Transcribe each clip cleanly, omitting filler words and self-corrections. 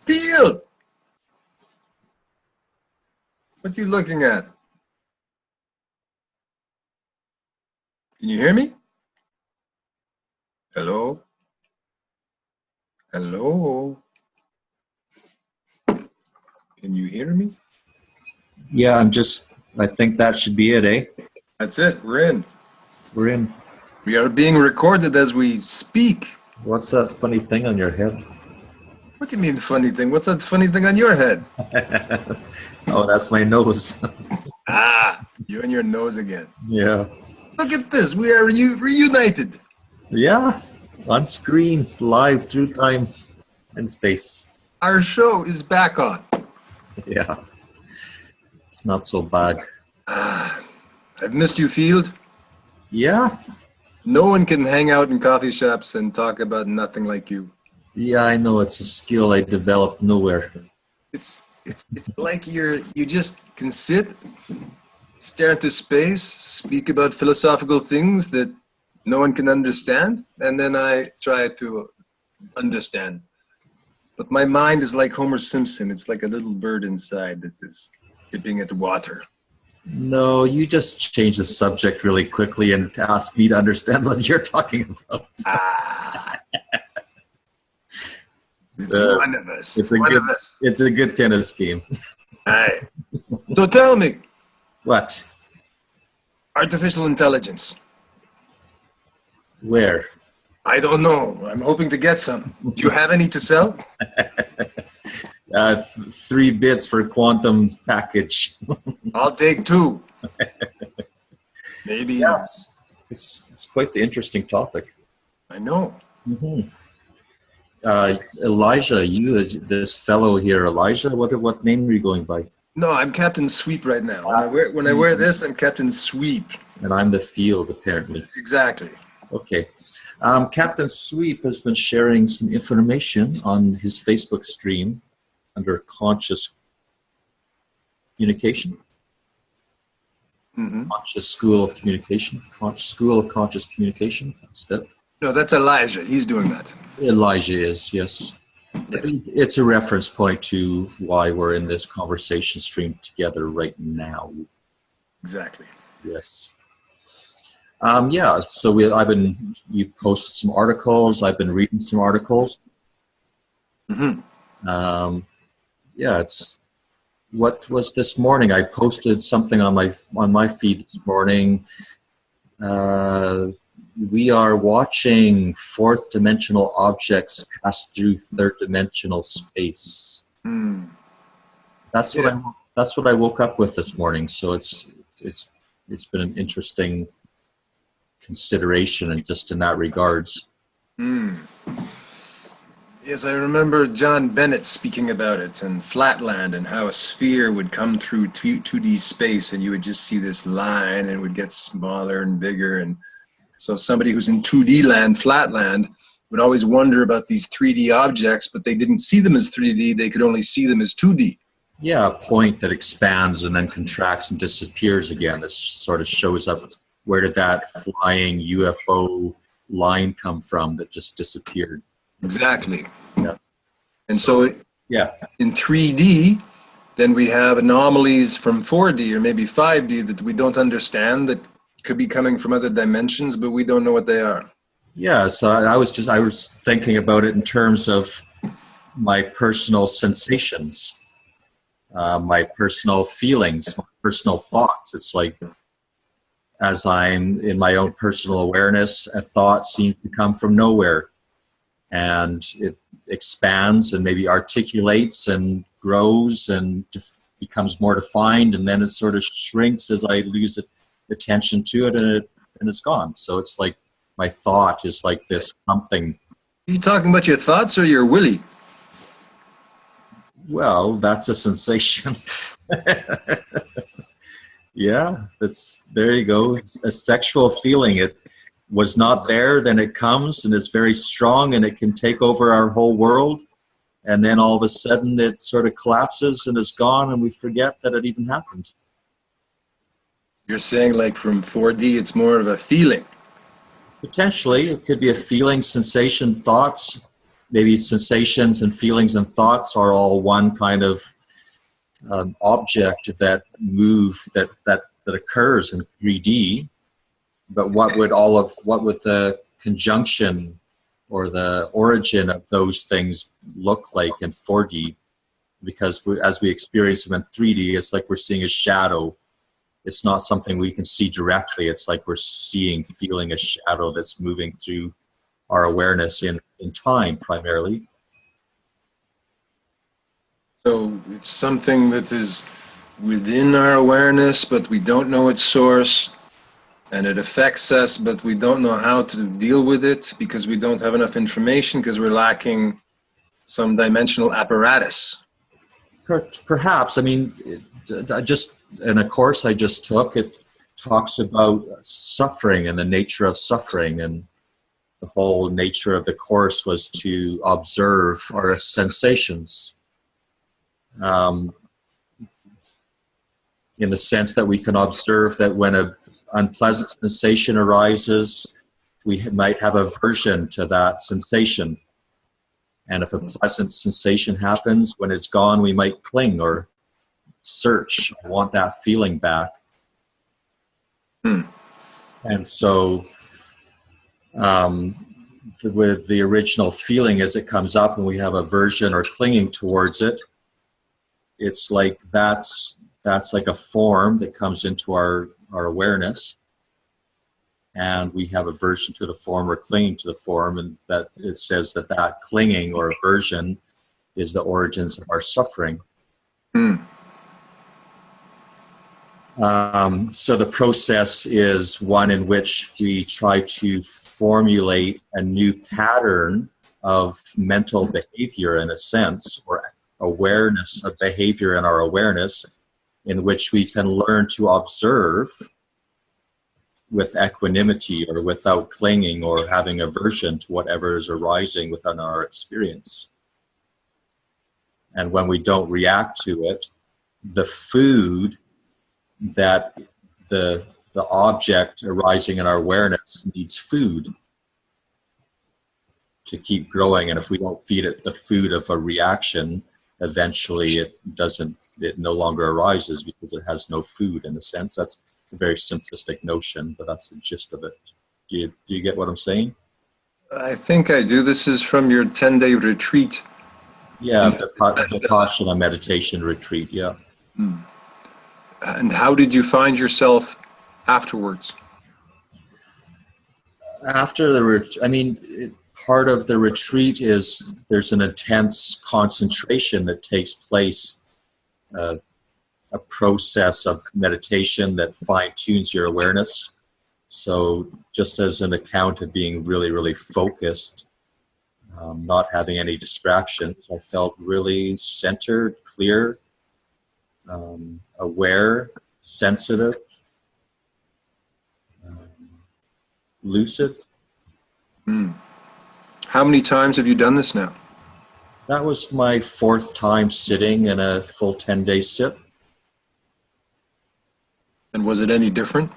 Feel! What are you looking at? Can you hear me? Hello? Hello? Can you hear me? Yeah, I think that should be it, eh? That's it. We're in. We're in. We are being recorded as we speak. What's that funny thing on your head? What do you mean funny thing? What's that funny thing on your head? Oh, that's my nose. Ah, you and your nose again. Yeah. Look at this. We are reunited. Yeah. On screen, live through time and space. Our show is back on. Yeah. It's not so bad. Ah, I've missed you, Field. Yeah. No one can hang out in coffee shops and talk about nothing like you. Yeah, I know it's a skill I developed nowhere. It's like you just can sit, stare into space, speak about philosophical things that no one can understand, and then I try to understand. But my mind is like Homer Simpson. It's like a little bird inside that is dipping at water. No, you just change the subject really quickly and ask me to understand what you're talking about. Ah. It's one of us. It's a good tennis game. Aye. So tell me, What? artificial intelligence. Where? I don't know. I'm hoping to get some. Do you have any to sell? 3 bits for quantum package. I'll take 2. Maybe. Yes. It's quite the interesting topic. I know. Mm-hmm. Elijah, this fellow here, Elijah, what name are you going by? No, I'm Captain Sweep right now. When I wear this, I'm Captain Sweep. And I'm the Field, apparently. Exactly. Okay. Captain Sweep has been sharing some information on his Facebook stream under conscious communication. Mm-hmm. Conscious School of Communication. School of Conscious Communication. That's that. No, that's Elijah. He's doing that. Elijah is, yes. Yeah. It's a reference point to why we're in this conversation stream together right now. Exactly. Yes. Yeah, so you posted some articles. I've been reading some articles. Mm-hmm. Yeah, what was this morning? I posted something on my feed this morning. We are watching fourth dimensional objects pass through third dimensional space. Mm. That's what I woke up with this morning. So it's been an interesting consideration, and just in that regards. Mm. Yes, I remember John Bennett speaking about it, and Flatland, and how a sphere would come through 2D space, and you would just see this line, and it would get smaller and bigger. And so somebody who's in 2D land, Flatland, would always wonder about these 3D objects, but they didn't see them as 3D, they could only see them as 2D. Yeah, a point that expands and then contracts and disappears again. This sort of shows up. Where did that flying UFO line come from that just disappeared? Exactly. Yeah. And so yeah, in 3D, then we have anomalies from 4D or maybe 5D that we don't understand, that could be coming from other dimensions, but we don't know what they are. Yeah, so I was thinking about it in terms of my personal sensations, my personal feelings, my personal thoughts. It's like, as I'm in my own personal awareness, a thought seems to come from nowhere, and it expands and maybe articulates and grows and becomes more defined, and then it sort of shrinks as I lose attention to it, and it's gone. So it's like my thought is like this something. Are you talking about your thoughts or your willy? Well, that's a sensation. Yeah, there you go. It's a sexual feeling. It was not there, then it comes, and it's very strong, and it can take over our whole world. And then all of a sudden it sort of collapses and is gone, and we forget that it even happened. You're saying like from 4D, it's more of a feeling. Potentially, it could be a feeling, sensation, thoughts. maybe sensations and feelings and thoughts are all one kind of object that that occurs in 3D. But what would the conjunction or the origin of those things look like in 4D? Because as we experience them in 3D, it's like we're seeing a shadow. It's not something we can see directly. It's like we're feeling a shadow that's moving through our awareness in time primarily. So it's something that is within our awareness, but we don't know its source, and it affects us, but we don't know how to deal with it because we don't have enough information, because we're lacking some dimensional apparatus. Perhaps. I mean, just in a course I just took, it talks about suffering and the nature of suffering, and the whole nature of the course was to observe our sensations. In the sense that we can observe that when an unpleasant sensation arises, we might have aversion to that sensation. And if a pleasant sensation happens, when it's gone, we might cling or search, want that feeling back. And so with the original feeling, as it comes up and we have aversion or clinging towards it, it's like that's like a form that comes into our awareness, and we have aversion to the form or clinging to the form, and that it says that clinging or aversion is the origins of our suffering. So the process is one in which we try to formulate a new pattern of mental behavior, in a sense, or awareness of behavior in our awareness, in which we can learn to observe with equanimity or without clinging or having aversion to whatever is arising within our experience. And when we don't react to it, the food that the object arising in our awareness needs food to keep growing. And if we don't feed it the food of a reaction, eventually it no longer arises because it has no food, in a sense. That's a very simplistic notion, but that's the gist of it. Do you get what I'm saying? I think I do. This is from your 10-day retreat. Yeah, Vipassana meditation retreat, yeah. And how did you find yourself afterwards? After the retreat, part of the retreat is there's an intense concentration that takes place, a process of meditation that fine-tunes your awareness. So just as an account of being really, really focused, not having any distractions, I felt really centered, clear, aware, sensitive, lucid. How many times have you done this now? That was my 4th time sitting in a full 10-day sit. And was it any different?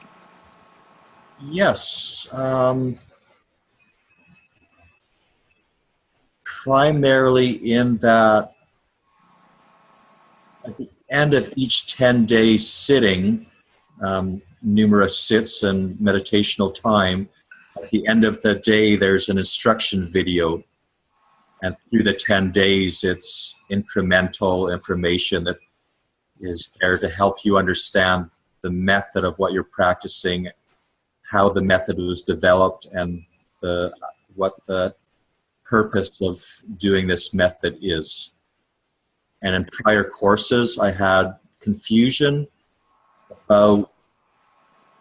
Yes. Primarily in that at the end of each 10-day sitting, numerous sits and meditational time, at the end of the day there's an instruction video, and through the 10 days it's incremental information that is there to help you understand the method of what you're practicing, how the method was developed, and what the purpose of doing this method is. And in prior courses, I had confusion about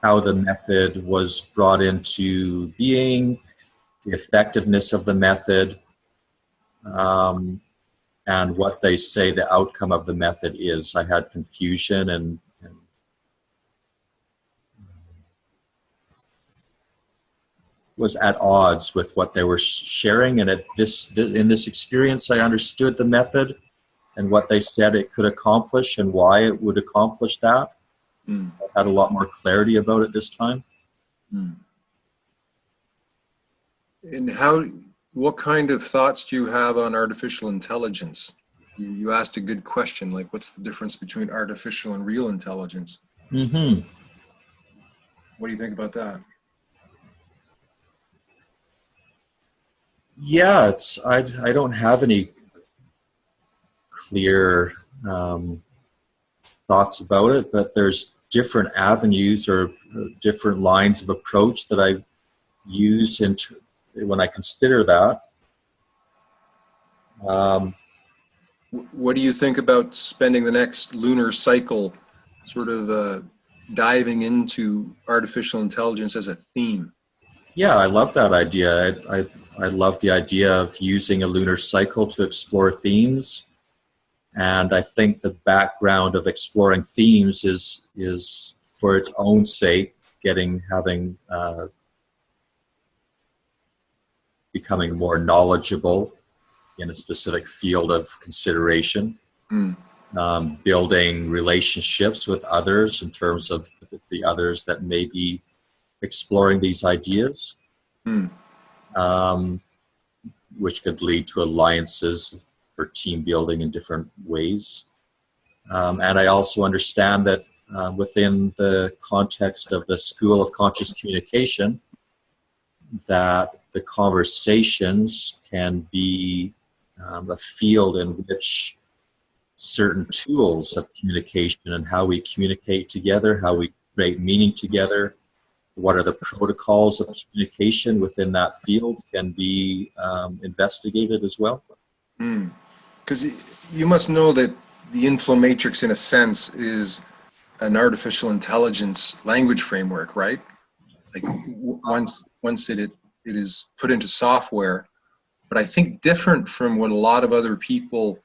how the method was brought into being, the effectiveness of the method, and what they say the outcome of the method is. I had confusion and was at odds with what they were sharing. And in this experience, I understood the method and what they said it could accomplish and why it would accomplish that. I had a lot more clarity about it this time. And how what kind of thoughts do you have on artificial intelligence? You asked a good question, like what's the difference between artificial and real intelligence? Hmm. What do you think about that? Yeah, I don't have any clear thoughts about it, but there's different avenues or different lines of approach that I use when I consider that. Um, What do you think about spending the next lunar cycle sort of diving into artificial intelligence as a theme? yeah, I love that idea. I love the idea of using a lunar cycle to explore themes, and I think the background of exploring themes is for its own sake, having becoming more knowledgeable in a specific field of consideration, Mm, building relationships with others in terms of the others that may be exploring these ideas, mm, um, which could lead to alliances for team building in different ways. And I also understand that within the context of the School of Conscious Communication, that the conversations can be a field in which certain tools of communication and how we communicate together, how we create meaning together, what are the protocols of communication within that field can be investigated as well. mm. Because you must know that the inflomatrix, in a sense, is an artificial intelligence language framework, right? Like once it is put into software. But I think different from what a lot of other people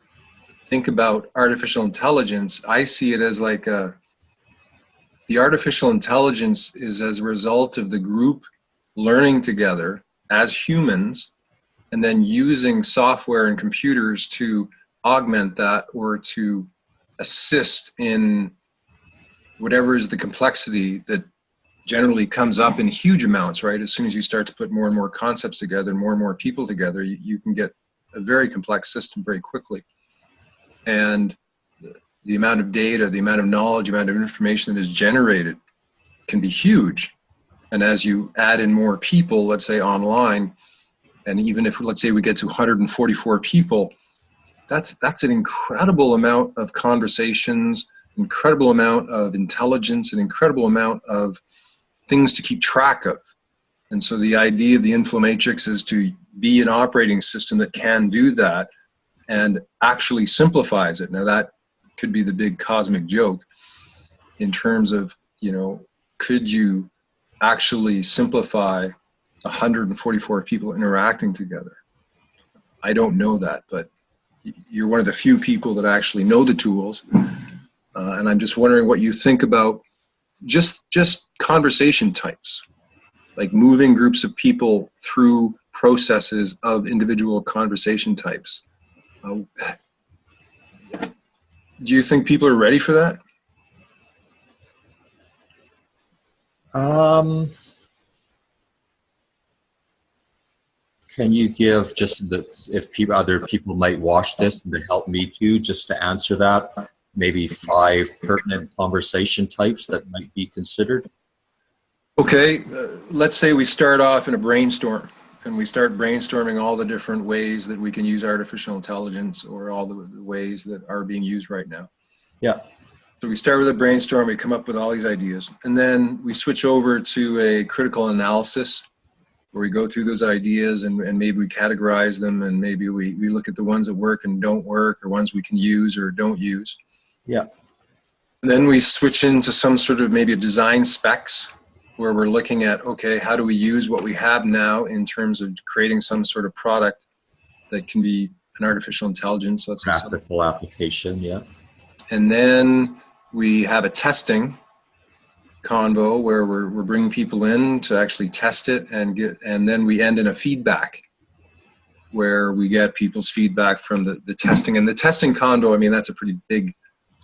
think about artificial intelligence, I see it as like the artificial intelligence is as a result of the group learning together as humans and then using software and computers to augment that or to assist in whatever is the complexity that generally comes up in huge amounts, right? As soon as you start to put more and more concepts together, more and more people together, you can get a very complex system very quickly. And the amount of data, the amount of knowledge, the amount of information that is generated can be huge. And as you add in more people, let's say online, and even if, let's say, we get to 144 people, that's an incredible amount of conversations, incredible amount of intelligence, an incredible amount of things to keep track of. And so the idea of the inflomatrix is to be an operating system that can do that and actually simplifies it. Now that could be the big cosmic joke in terms of, could you actually simplify 144 people interacting together? I don't know that, but you're one of the few people that actually know the tools. And I'm just wondering what you think about just conversation types, like moving groups of people through processes of individual conversation types. Do you think people are ready for that? Can you give if other people might watch this and to help me too, just to answer that, maybe 5 pertinent conversation types that might be considered? Okay, let's say we start off in a brainstorm and we start brainstorming all the different ways that we can use artificial intelligence or all the ways that are being used right now. Yeah. So we start with a brainstorm, we come up with all these ideas, and then we switch over to a critical analysis where we go through those ideas and maybe we categorize them and maybe we look at the ones that work and don't work or ones we can use or don't use. Yeah. And then we switch into some sort of maybe a design specs where we're looking at, okay, how do we use what we have now in terms of creating some sort of product that can be an artificial intelligence. Let's say practical application, yeah. And then we have a testing convo where we're bringing people in to actually test it and then we end in a feedback where we get people's feedback from the testing. And the testing convo, I mean, that's a pretty big,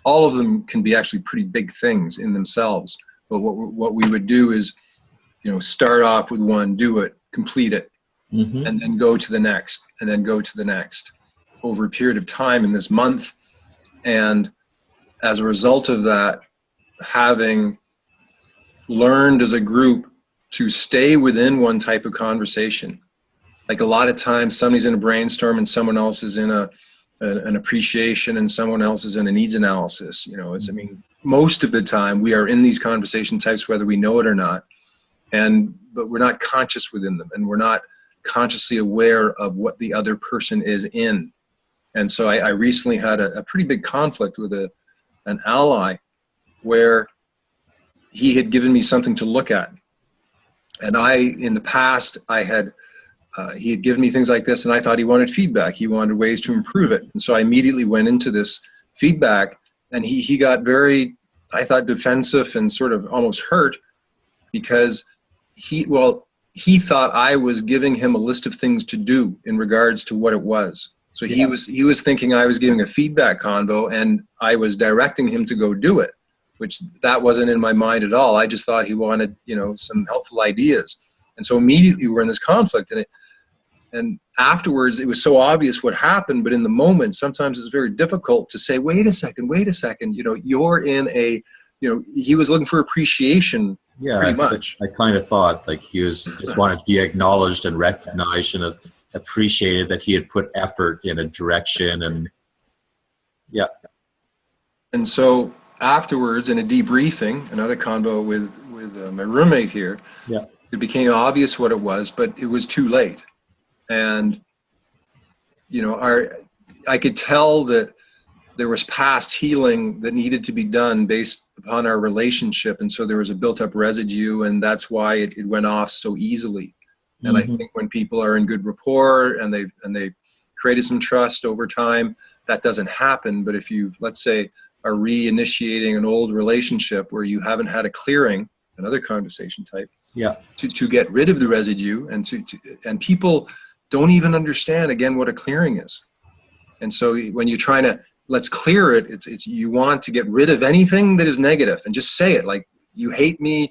all of them can be actually pretty big things in themselves. But what we would do is, start off with one, do it, complete it, Mm-hmm. and then go to the next, and then go to the next over a period of time in this month. And as a result of that, having learned as a group to stay within one type of conversation. Like a lot of times somebody's in a brainstorm and someone else is in an appreciation and someone else is in a needs analysis. You know, I mean, most of the time we are in these conversation types, whether we know it or not, but we're not conscious within them, and we're not consciously aware of what the other person is in. And so I recently had a pretty big conflict with an ally where he had given me something to look at. And in the past, he had given me things like this, and I thought he wanted feedback. He wanted ways to improve it. And so I immediately went into this feedback, and he got very, I thought, defensive and sort of almost hurt, because he thought I was giving him a list of things to do in regards to what it was. So he was thinking I was giving a feedback convo, and I was directing him to go do it, which that wasn't in my mind at all. I just thought he wanted, some helpful ideas. And so immediately we're in this conflict, and afterwards it was so obvious what happened, but in the moment, sometimes it's very difficult to say, wait a second, you're in he was looking for appreciation. Yeah, pretty much. I kind of thought like he was just wanted to be acknowledged and recognized and appreciated that he had put effort in a direction, and yeah. And so afterwards, in a debriefing, another convo with my roommate here, yeah, it became obvious what it was, but it was too late. And I could tell that there was past healing that needed to be done based upon our relationship, and so there was a built-up residue, and that's why it went off so easily. And I think when people are in good rapport and they've created some trust over time, that doesn't happen. But if you, let's say, are reinitiating an old relationship where you haven't had a clearing, another conversation type, to get rid of the residue, and people don't even understand again what a clearing is. And so when you're trying to let's clear it, it's you want to get rid of anything that is negative and just say it, like, you hate me,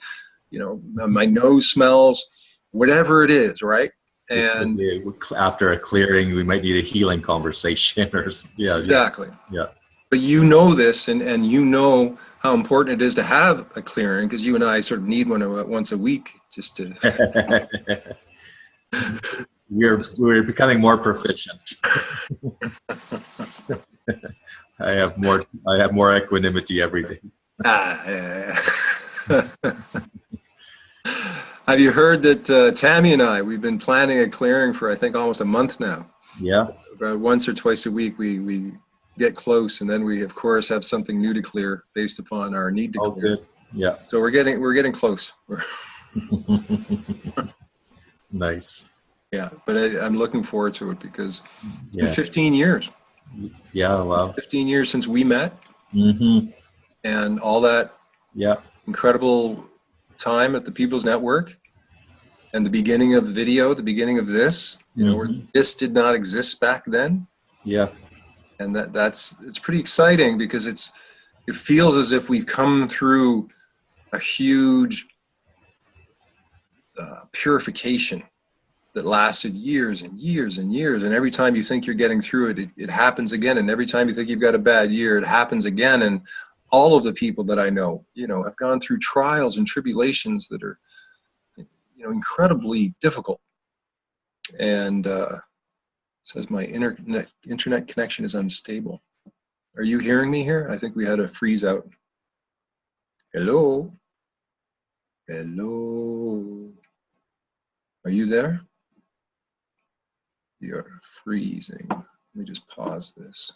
my nose smells, whatever it is, right? And after a clearing, we might need a healing conversation or exactly. Yeah. But you know this, and you know how important it is to have a clearing, because you and I sort of need one once a week just to. We're becoming more proficient. I have more equanimity every day. Yeah. Have you heard that Tammy and we've been planning a clearing for, I think, almost a month now. Yeah. About once or twice a week we get close, and then we of course have something new to clear based upon our need to clear. Good. Yeah. So we're getting close. Nice. Yeah, but I'm looking forward to it, because it's been 15 years. Yeah, wow. 15 years since we met. And all that incredible time at the People's Network, and the beginning of video, the beginning of this, where this did not exist back then. Yeah. And it's pretty exciting, because it feels as if we've come through a huge purification that lasted years and years and years. And every time you think you're getting through it, it happens again. And every time you think you've got a bad year, it happens again. And all of the people that I know, have gone through trials and tribulations that are, incredibly difficult. And says my internet connection is unstable. Are you hearing me here? I think we had a freeze out. Hello? Hello? Are you there? You're freezing. Let me just pause this.